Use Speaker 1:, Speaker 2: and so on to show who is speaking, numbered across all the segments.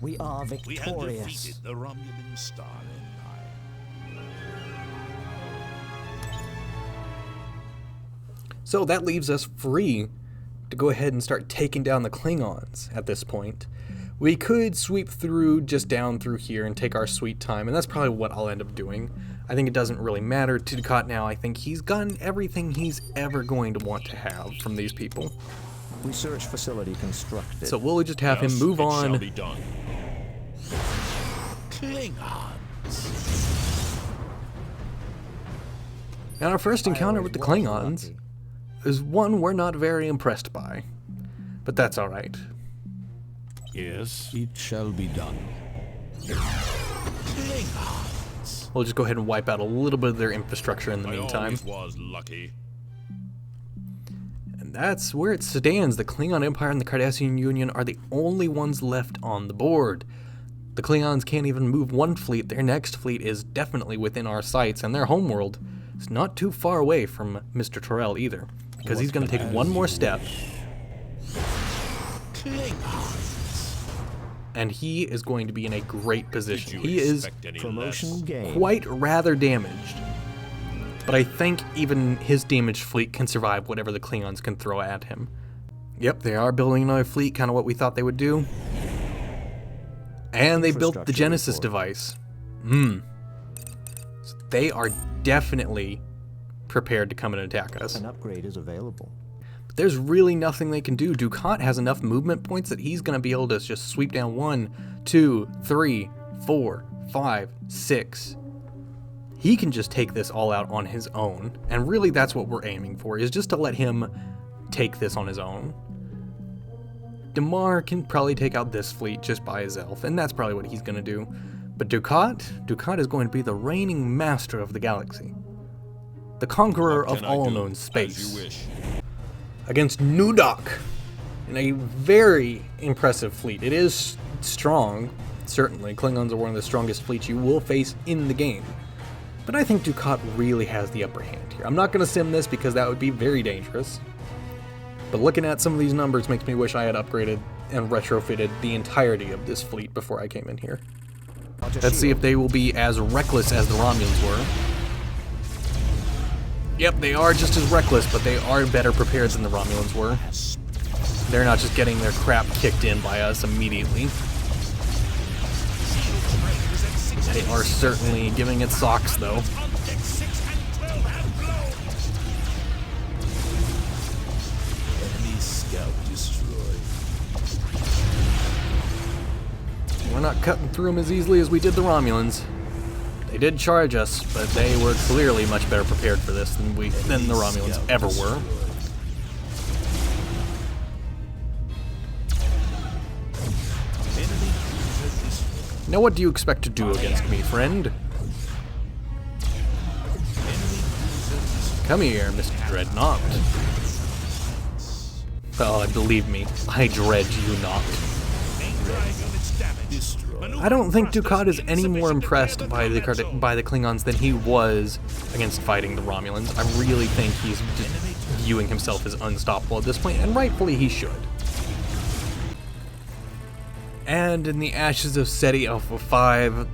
Speaker 1: We are
Speaker 2: We had
Speaker 1: victorious.
Speaker 2: defeated the Romulan Star Empire.
Speaker 3: So that leaves us free to go ahead and start taking down the Klingons at this point. We could sweep through, just down through here, and take our sweet time, and that's probably what I'll end up doing. I think it doesn't really matter to Dukat now. I think he's gotten everything he's ever going to want to have from these people.
Speaker 1: Research facility constructed.
Speaker 3: So we'll just have him move
Speaker 2: It
Speaker 3: on.
Speaker 2: shall be done. Klingons.
Speaker 3: And our first encounter with the Klingons
Speaker 1: Lucky.
Speaker 3: is one we're not very impressed by. But that's alright.
Speaker 2: Yes, it shall be done. Klingons.
Speaker 3: We'll just go ahead and wipe out a little bit of their infrastructure in the
Speaker 2: I
Speaker 3: meantime.
Speaker 2: always was lucky.
Speaker 3: And that's where it stands. The Klingon Empire and the Cardassian Union are the only ones left on the board. The Klingons can't even move one fleet. Their next fleet is definitely within our sights, and their homeworld is not too far away from Mr. Turrel either, because he's going to take one more step,
Speaker 2: Klingons.
Speaker 3: and he is going to be in a great position.
Speaker 2: Did you
Speaker 3: He is
Speaker 2: expect any
Speaker 1: Promotion
Speaker 2: less?
Speaker 1: gain.
Speaker 3: quite rather damaged, but I think even his damaged fleet can survive whatever the Klingons can throw at him. Yep, they are building another fleet, kind of what we thought they would do. And they built the
Speaker 1: Infrastructure
Speaker 3: Genesis
Speaker 1: report.
Speaker 3: device. So they are definitely prepared to come and attack us.
Speaker 1: An upgrade is available.
Speaker 3: But there's really nothing they can do. Dukat has enough movement points that he's going to be able to just sweep down 1, 2, 3, 4, 5, 6. He can just take this all out on his own. And really that's what we're aiming for, is just to let him take this on his own. Damar can probably take out this fleet just by himself, and that's probably what he's going to do. But Dukat is going to be the reigning master of the galaxy. The conqueror
Speaker 2: What
Speaker 3: of
Speaker 2: can I
Speaker 3: all
Speaker 2: do?
Speaker 3: known
Speaker 2: As
Speaker 3: space.
Speaker 2: you wish.
Speaker 3: Against Nudok in a very impressive fleet. It is strong, certainly. Klingons are one of the strongest fleets you will face in the game. But I think Dukat really has the upper hand here. I'm not going to sim this because that would be very dangerous. But looking at some of these numbers makes me wish I had upgraded and retrofitted the entirety of this fleet before I came in here. Let's see if they will be as reckless as the Romulans were. Yep, they are just as reckless, but they are better prepared than the Romulans were. They're not just getting their crap kicked in by us immediately. They are certainly giving it socks, though.
Speaker 2: Enemy scout destroyed.
Speaker 3: We're not cutting through them as easily as we did the Romulans. They did charge us, but they were clearly much better prepared for this than the Romulans ever were. Now what do you expect to do against me, friend? Come here, Mr. Dreadnought. Oh, believe me, I dread you not. I don't think Dukat is any more impressed by the Klingons than he was against fighting the Romulans. I really think he's just viewing himself as unstoppable at this point, and rightfully he should. And in the ashes of SETI Alpha 5,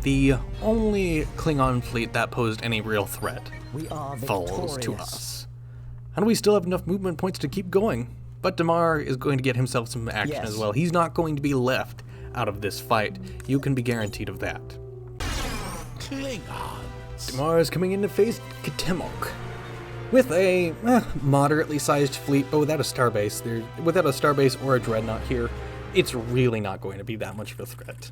Speaker 3: the only Klingon fleet that posed any real threat
Speaker 1: We are
Speaker 3: falls to
Speaker 1: victorious.
Speaker 3: us. And we still have enough movement points to keep going. But Damar is going to get himself some action
Speaker 1: Yes.
Speaker 3: as well. He's not going to be left out of this fight. You can be guaranteed of that.
Speaker 2: Klingons.
Speaker 3: Damar is coming in to face Katemok with a moderately sized fleet, but without a starbase. Without a starbase or a dreadnought here, it's really not going to be that much of a threat.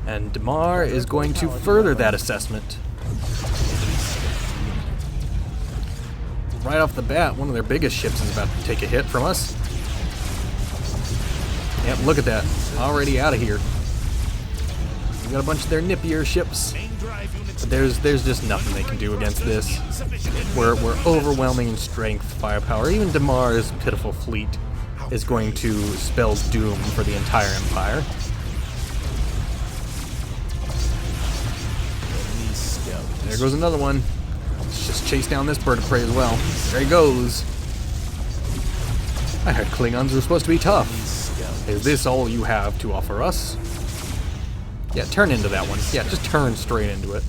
Speaker 3: And Damar is going to further that assessment. Right off the bat, one of their biggest ships is about to take a hit from us. Yep, look at that. Already out of here. We got a bunch of their nippier ships. But there's just nothing they can do against this. We're overwhelming in strength, firepower. Even Damar's pitiful fleet is going to spell doom for the entire Empire. There goes another one. Let's just chase down this bird of prey as well. There he goes. I heard Klingons were supposed to be tough. Is this all you have to offer us? Yeah, turn into that one. Yeah, just turn straight into it.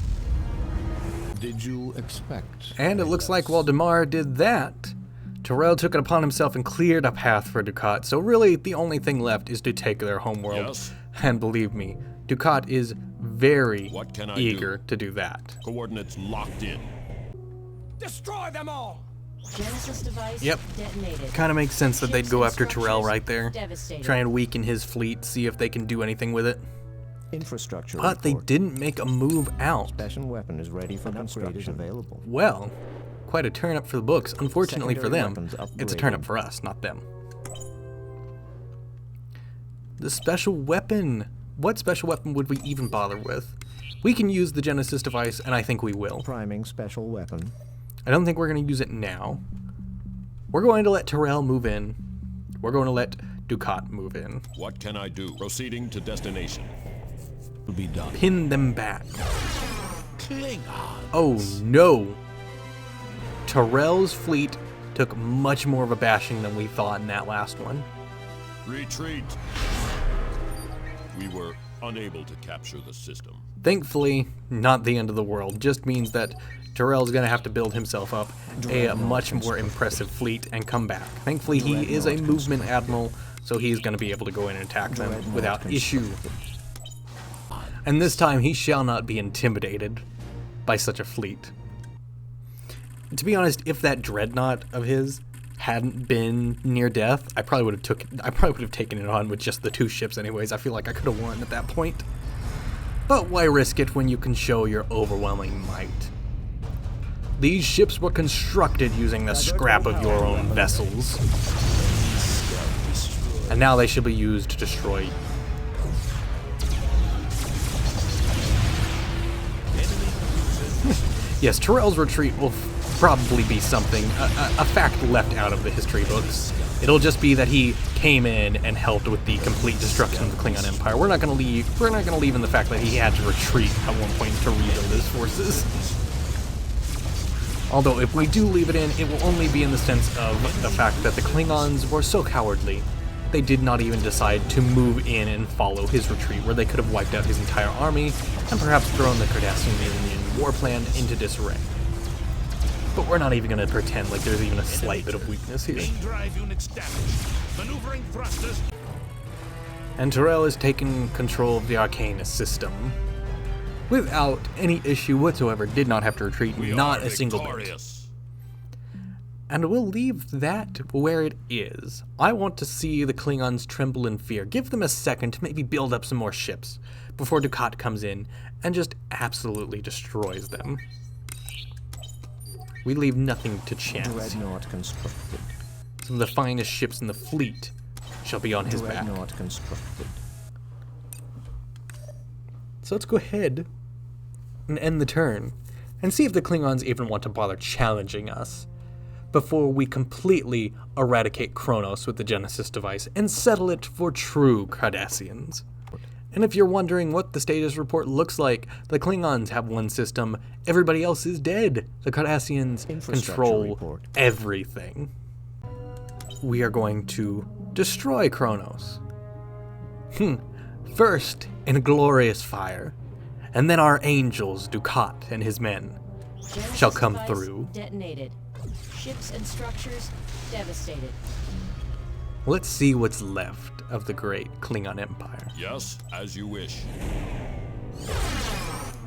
Speaker 2: Did you expect?
Speaker 3: And it looks like while Damar did that, Turrel took it upon himself and cleared a path for Dukat. So really, the only thing left is to take their homeworld.
Speaker 4: Yes?
Speaker 3: And believe me, Dukat is very
Speaker 4: What can I
Speaker 3: eager to do that.
Speaker 4: Coordinates locked in.
Speaker 5: Destroy them all!
Speaker 6: Genesis device
Speaker 3: Yep.
Speaker 6: detonated.
Speaker 3: Kind of makes sense that they'd go
Speaker 6: Ships
Speaker 3: after
Speaker 6: and
Speaker 3: Turrel
Speaker 6: structures
Speaker 3: right there.
Speaker 6: devastated.
Speaker 3: Try and weaken his fleet, see if they can do anything with it.
Speaker 1: Infrastructure
Speaker 3: But they
Speaker 1: report.
Speaker 3: didn't make a move out.
Speaker 1: Special weapon is ready for construction. Available.
Speaker 3: Well, quite a turn up for the books. Unfortunately for
Speaker 1: Secondary
Speaker 3: them,
Speaker 1: weapons
Speaker 3: it's a turn up
Speaker 1: upgraded.
Speaker 3: for us, not them. The special weapon. What special weapon would we even bother with? We can use the Genesis device, and I think we will.
Speaker 1: Priming special weapon.
Speaker 3: I don't think we're going to use it now. We're going to let Turrel move in. We're going to let Dukat move in.
Speaker 4: What can I do? Proceeding to destination.
Speaker 2: Will be done.
Speaker 3: Pin them back.
Speaker 2: Klingon.
Speaker 3: Oh no! Turrel's fleet took much more of a bashing than we thought in that last one.
Speaker 4: Retreat. We were unable to capture the system.
Speaker 3: Thankfully, not the end of the world. Just means that Turrel's gonna have to build himself up a much more impressive fleet and come back. Thankfully, he is a movement admiral, so he's gonna be able to go in and attack them without issue. And this time, he shall not be intimidated by such a fleet. To be honest, if that dreadnought of his hadn't been near death, I probably would have taken it on with just the 2 ships anyways. I feel like I could have won at that point. But why risk it when you can show your overwhelming might? These ships were constructed using the scrap of your own vessels. And now they should be used to destroy. Yes, Turrel's retreat will probably be something, a fact left out of the history books. It'll just be that he came in and helped with the complete destruction of the Klingon Empire. We're not gonna leave in the fact that he had to retreat at one point to rebuild his forces. Although if we do leave it in, it will only be in the sense of the fact that the Klingons were so cowardly. They did not even decide to move in and follow his retreat, where they could have wiped out his entire army and perhaps thrown the Cardassian Union war plan into disarray. But we're not even going to pretend like there's even a slight bit of weakness here.
Speaker 5: Main drive units damaged. Maneuvering thrusters.
Speaker 3: And Turrel is taking control of the Arcanus system. Without any issue whatsoever, did not have to retreat,
Speaker 4: We
Speaker 3: not
Speaker 4: are
Speaker 3: a single bit.
Speaker 4: victorious.
Speaker 3: And we'll leave that where it is. I want to see the Klingons tremble in fear. Give them a second to maybe build up some more ships before Dukat comes in and just absolutely destroys them. We leave nothing to chance.
Speaker 1: Dreadnought constructed.
Speaker 3: Some of the finest ships in the fleet shall be on his back.
Speaker 1: Dreadnought constructed.
Speaker 3: So let's go ahead and end the turn and see if the Klingons even want to bother challenging us before we completely eradicate Kronos with the Genesis device and settle it for true Cardassians. And if you're wondering what the status report looks like, the Klingons have one system, everybody else is dead. The Cardassians
Speaker 1: Infrastructure
Speaker 3: control
Speaker 1: report.
Speaker 3: everything. We are going to destroy Kronos. First, in a glorious fire, and then our angels, Dukat and his men,
Speaker 6: Genesis
Speaker 3: shall come
Speaker 6: device
Speaker 3: through.
Speaker 6: Detonated. Ships and structures devastated.
Speaker 3: Let's see what's left of the great Klingon Empire.
Speaker 4: Yes, as you wish.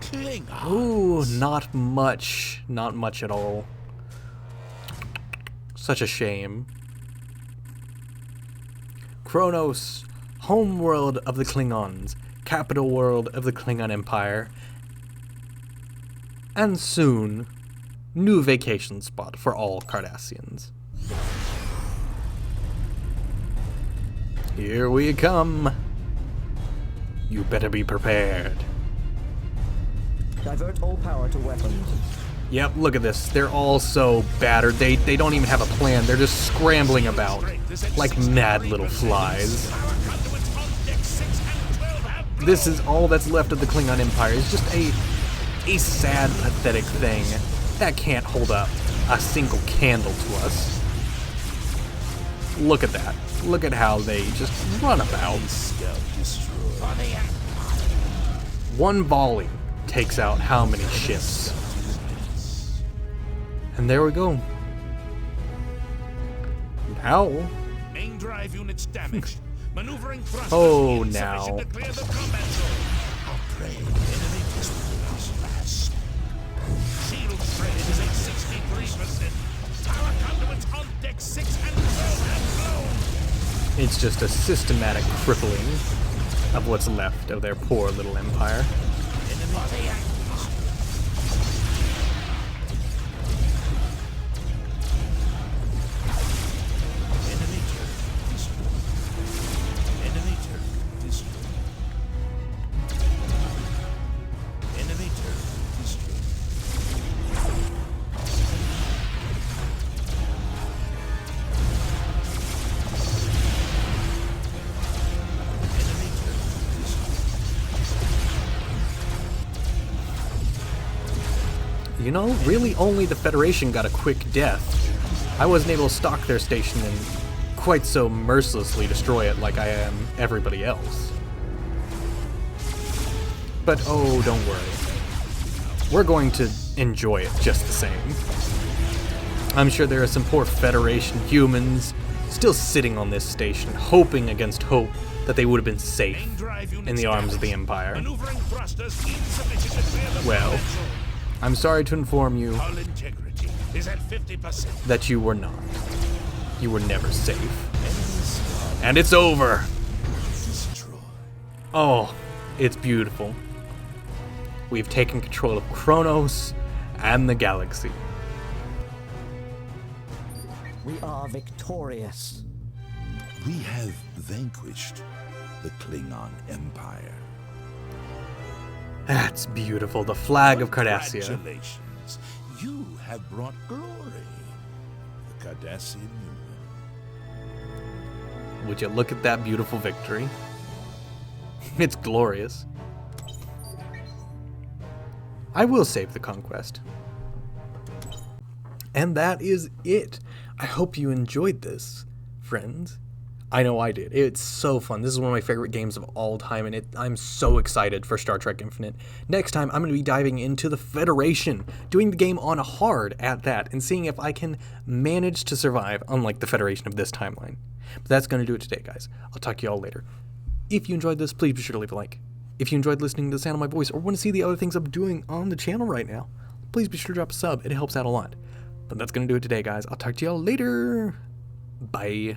Speaker 2: Klingon.
Speaker 3: Ooh, not much. Not much at all. Such a shame. Kronos, home world of the Klingons, capital world of the Klingon Empire, and soon, new vacation spot for all Cardassians. Here we come. You better be prepared.
Speaker 1: Divert all power to weapons.
Speaker 3: Yep, look at this. They're all so battered. They don't even have a plan. They're just scrambling about like mad little flies. This is all that's left of the Klingon Empire. It's just a sad, pathetic thing that can't hold up a single candle to us. Look at that. Look at how they just run about. One volley takes out how many ships? And there we go. Now,
Speaker 5: Main drive units damaged. Maneuvering thrusters
Speaker 3: Oh,
Speaker 5: insufficient
Speaker 3: now.
Speaker 5: to clear the combat zone. Enemy fast. Shield shredded is at 63%. Power conduits on deck 6 and blown.
Speaker 3: it's just a systematic crippling of what's left of their poor little empire.
Speaker 5: Enemy Enemy turret destroyed. Enemy turret destroyed. Enemy turret destroyed. Enemy turret destroyed.
Speaker 3: You know, really only the Federation got a quick death. I wasn't able to stalk their station and quite so mercilessly destroy it like I am everybody else. But oh, don't worry. We're going to enjoy it just the same. I'm sure there are some poor Federation humans still sitting on this station, hoping against hope that they would have been safe
Speaker 5: Main drive units
Speaker 3: in the arms of the
Speaker 5: damaged.
Speaker 3: Empire.
Speaker 5: Maneuvering thrusters insufficient to clear the
Speaker 3: Well,
Speaker 5: combat zone.
Speaker 3: I'm sorry to inform you
Speaker 5: Hull integrity is at 50%.
Speaker 3: that you were not. You were never safe. And it's over! Oh, it's beautiful. We've taken control of Kronos and the galaxy.
Speaker 1: We are victorious.
Speaker 7: We have vanquished the Klingon Empire.
Speaker 3: That's beautiful. The flag of Cardassia.
Speaker 7: Congratulations. You have brought glory. The Cardassian Union.
Speaker 3: Would you look at that beautiful victory? It's glorious. I will save the Conquest. And that is it. I hope you enjoyed this, friends. I know I did. It's so fun. This is one of my favorite games of all time, and I'm so excited for Star Trek Infinite. Next time, I'm going to be diving into the Federation, doing the game on hard at that, and seeing if I can manage to survive, unlike the Federation of this timeline. But that's going to do it today, guys. I'll talk to you all later. If you enjoyed this, please be sure to leave a like. If you enjoyed listening to the sound of my voice, or want to see the other things I'm doing on the channel right now, please be sure to drop a sub. It helps out a lot. But that's going to do it today, guys. I'll talk to you all later. Bye.